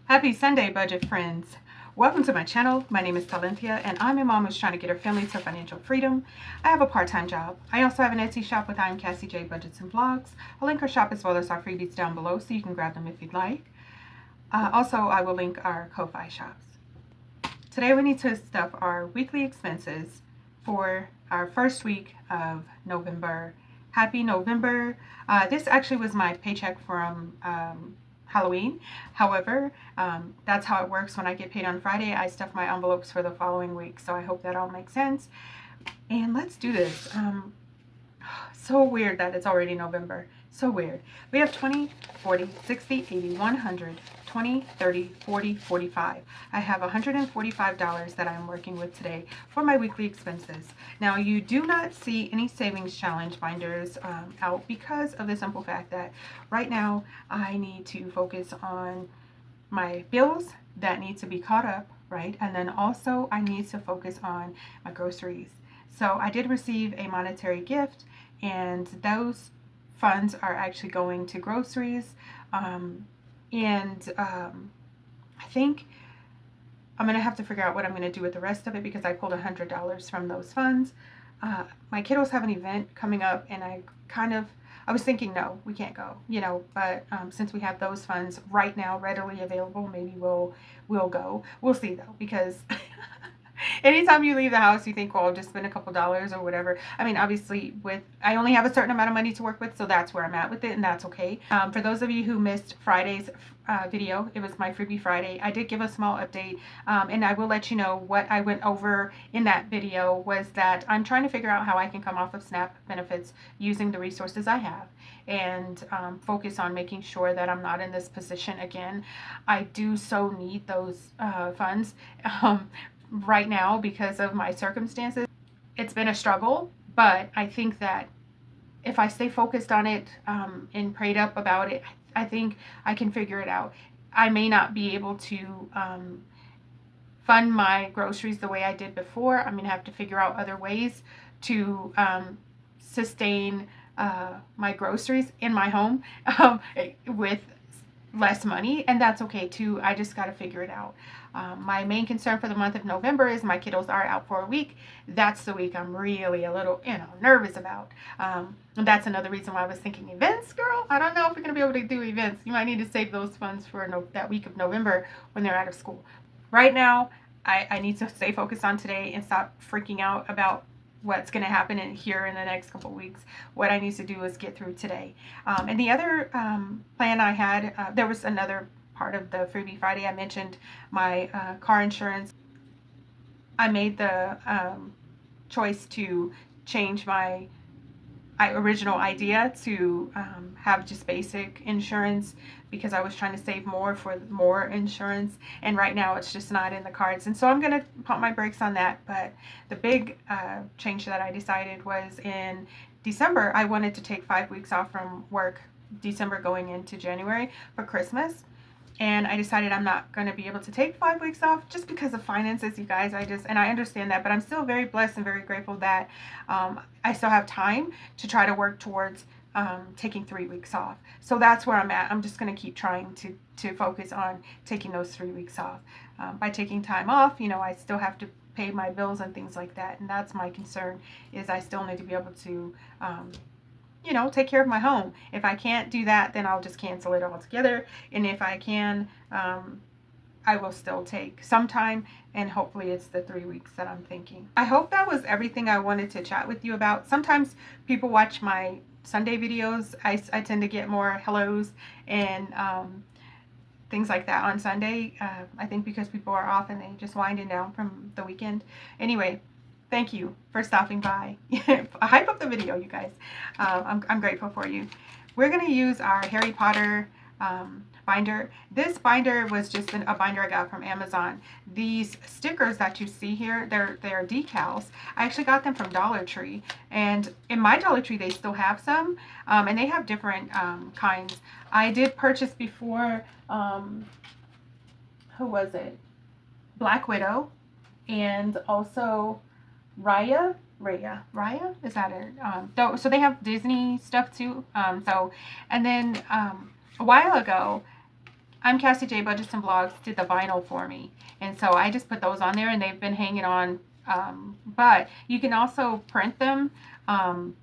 Happy Sunday, budget friends. Welcome to my channel. My name is Silynthia, and I'm a mom who's trying to get her family to financial freedom. I have a part-time job. I also have an Etsy shop with I'm Cassie J Budgets and Vlogs. I'll link her shop as well as our freebies down below so you can grab them if you'd like. Also, I will link our Ko-Fi shops. Today we need to stuff our weekly expenses for our first week of November. Happy November. This actually was my paycheck from Halloween. However, that's how it works. When I get paid on Friday, I stuff my envelopes for the following week. So I hope that all makes sense. And let's do this. So weird that it's already November. So weird. We have 20, 40, 60, 80, 100, 20, 30, 40, 45. I have $145 that I'm working with today for my weekly expenses. Now, you do not see any savings challenge binders out because of the simple fact that right now I need to focus on my bills that need to be caught up, right? And then also I need to focus on my groceries. So I did receive a monetary gift, and those funds are actually going to groceries. I think I'm going to have to figure out what I'm going to do with the rest of it because I pulled $100 from those funds. My kiddos have an event coming up, and I was thinking, no, we can't go, but since we have those funds right now readily available, maybe we'll go. We'll see though, because anytime you leave the house, you think, well, I'll just spend a couple dollars or whatever. I mean, obviously, I only have a certain amount of money to work with, so that's where I'm at with it, and that's okay. For those of you who missed Friday's video, it was my Freebie Friday. I did give a small update, and I will let you know what I went over in that video was that I'm trying to figure out how I can come off of SNAP benefits using the resources I have and focus on making sure that I'm not in this position again. I do so need those funds. Right now because of my circumstances. It's been a struggle, but I think that if I stay focused on it and prayed up about it, I think I can figure it out. I may not be able to fund my groceries the way I did before. I'm gonna have to figure out other ways to sustain my groceries in my home with less money, and that's okay too. I just got to figure it out. My main concern for the month of November is my kiddos are out for a week. That's the week I'm really a little nervous about, and that's another reason why I was thinking events. Girl, I don't know if we're gonna be able to do events. You might need to save those funds for that week of November when they're out of school. Right now I need to stay focused on today and stop freaking out about what's going to happen here in the next couple weeks. What I need to do is get through today. And the other plan I had, there was another part of the Freebie Friday. I mentioned my car insurance. I made the choice to change my original idea to have just basic insurance because I was trying to save more for more insurance, and right now it's just not in the cards, and so I'm gonna pump my brakes on that. But the big change that I decided was in December. I wanted to take 5 weeks off from work, December going into January, for Christmas. And I decided I'm not going to be able to take 5 weeks off just because of finances, you guys. And I understand that, but I'm still very blessed and very grateful that I still have time to try to work towards taking 3 weeks off. So that's where I'm at. I'm just going to keep trying to focus on taking those 3 weeks off. By taking time off, I still have to pay my bills and things like that. And that's my concern, is I still need to be able to take care of my home. If I can't do that, then I'll just cancel it altogether. And if I can, I will still take some time, and hopefully it's the 3 weeks that I'm thinking. I hope that was everything I wanted to chat with you about. Sometimes people watch my Sunday videos. I tend to get more hellos and things like that on Sunday. I think because people are off and they just winding down from the weekend. Anyway, thank you for stopping by. Hype up the video, you guys. I'm grateful for you. We're going to use our Harry Potter binder. This binder was just a binder I got from Amazon. These stickers that you see here, they're decals. I actually got them from Dollar Tree, and in my Dollar Tree they still have some, and they have different kinds. I did purchase before, who was it? Black Widow, and also Raya, is that it? So they have Disney stuff too. And then a while ago, I'm Cassie J Budgets and Vlogs did the vinyl for me, and so I just put those on there, and they've been hanging on. But you can also print them,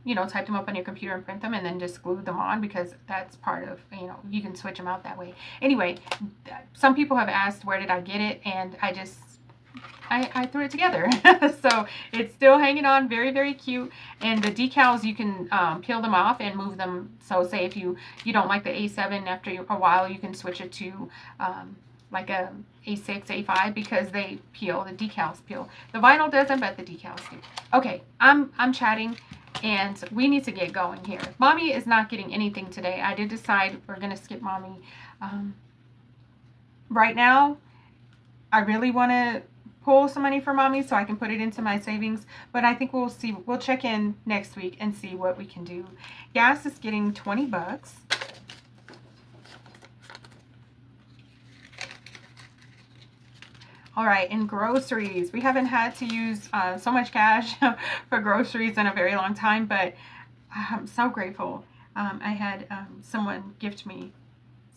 you know, type them up on your computer and print them, and then just glue them on, because that's part of, you know, you can switch them out that way. Anyway, some people have asked where did I get it, and I threw it together. So it's still hanging on, very, very cute. And the decals, you can peel them off and move them. So say if you don't like the A7, after a while you can switch it to like a A6, A5, because they peel, the decals peel. The vinyl doesn't, but the decals do. Okay, I'm chatting, and we need to get going here. Mommy is not getting anything today. I did decide we're going to skip Mommy. Right now, I really want to pull some money for Mommy so I can put it into my savings, but I think we'll see. We'll check in next week and see what we can do. Gas is getting 20 bucks. All right, and groceries. We haven't had to use so much cash for groceries in a very long time, but I'm so grateful. I had someone gift me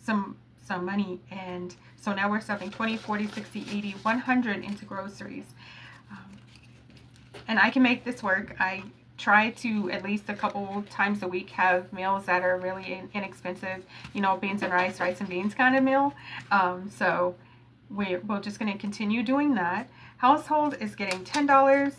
some money, and so now we're stuffing 20, 40, 60, 80, 100 into groceries. And I can make this work. I try to at least a couple times a week have meals that are really inexpensive, you know, beans and rice, rice and beans kind of meal. So we're just going to continue doing that. Household is getting $10.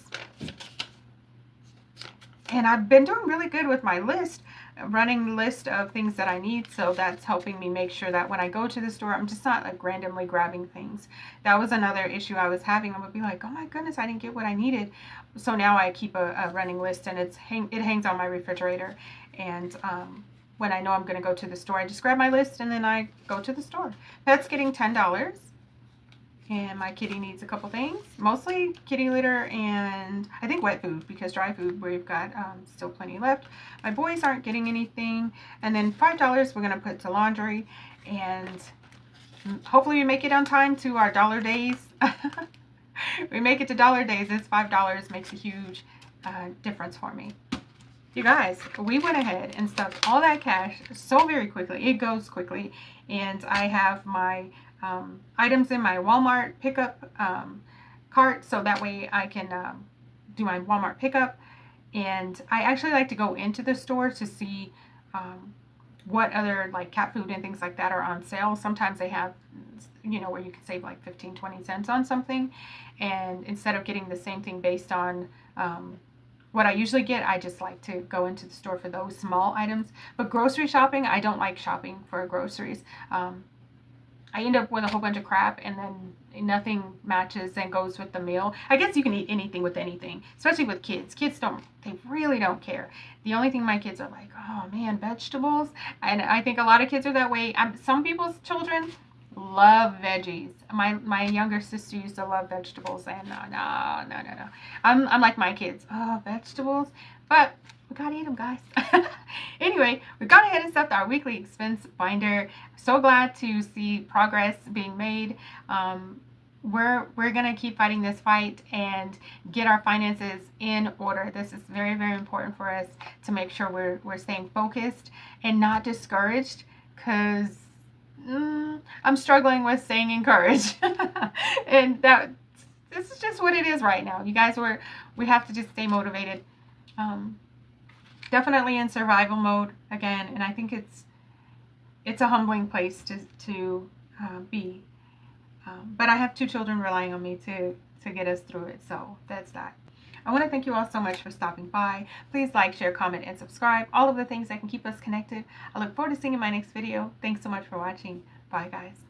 And I've been doing really good with my list, running list of things that I need, so that's helping me make sure that when I go to the store, I'm just not like randomly grabbing things. That was another issue I was having. I would be like, oh my goodness, I didn't get what I needed. So now I keep a running list, and it hangs on my refrigerator, and when I know I'm going to go to the store, I just grab my list and then I go to the store. Pet's getting $10. And my kitty needs a couple things, mostly kitty litter and I think wet food, because dry food we've got still plenty left. My boys aren't getting anything. And then $5 we're going to put to laundry, and hopefully we make it on time to our dollar days. We make it to dollar days. This $5 makes a huge difference for me. You guys, we went ahead and stuffed all that cash so very quickly. It goes quickly. And I have my items in my Walmart pickup cart, so that way I can do my Walmart pickup. And I actually like to go into the store to see what other like cat food and things like that are on sale. Sometimes they have, you know, where you can save like 15-20 cents on something, and instead of getting the same thing based on what I usually get, I just like to go into the store for those small items. But grocery shopping, I don't like shopping for groceries. I end up with a whole bunch of crap, and then nothing matches and goes with the meal. I guess you can eat anything with anything, especially with kids. Kids they really don't care. The only thing my kids are like, oh man, vegetables. And I think a lot of kids are that way. Some people's children love veggies. My younger sister used to love vegetables, and no. I'm like my kids. Oh, vegetables, but we gotta eat them, guys. Anyway, we got ahead and stuffed our weekly expense binder. So glad to see progress being made. We're gonna keep fighting this fight and get our finances in order. This is very, very important for us to make sure we're staying focused and not discouraged, because I'm struggling with staying encouraged. And this is just what it is right now. You guys, we have to just stay motivated. Definitely in survival mode again, and I think it's a humbling place to be. But I have 2 children relying on me to get us through it, so that's that. I want to thank you all so much for stopping by. Please like, share, comment, and subscribe. All of the things that can keep us connected. I look forward to seeing you in my next video. Thanks so much for watching. Bye, guys.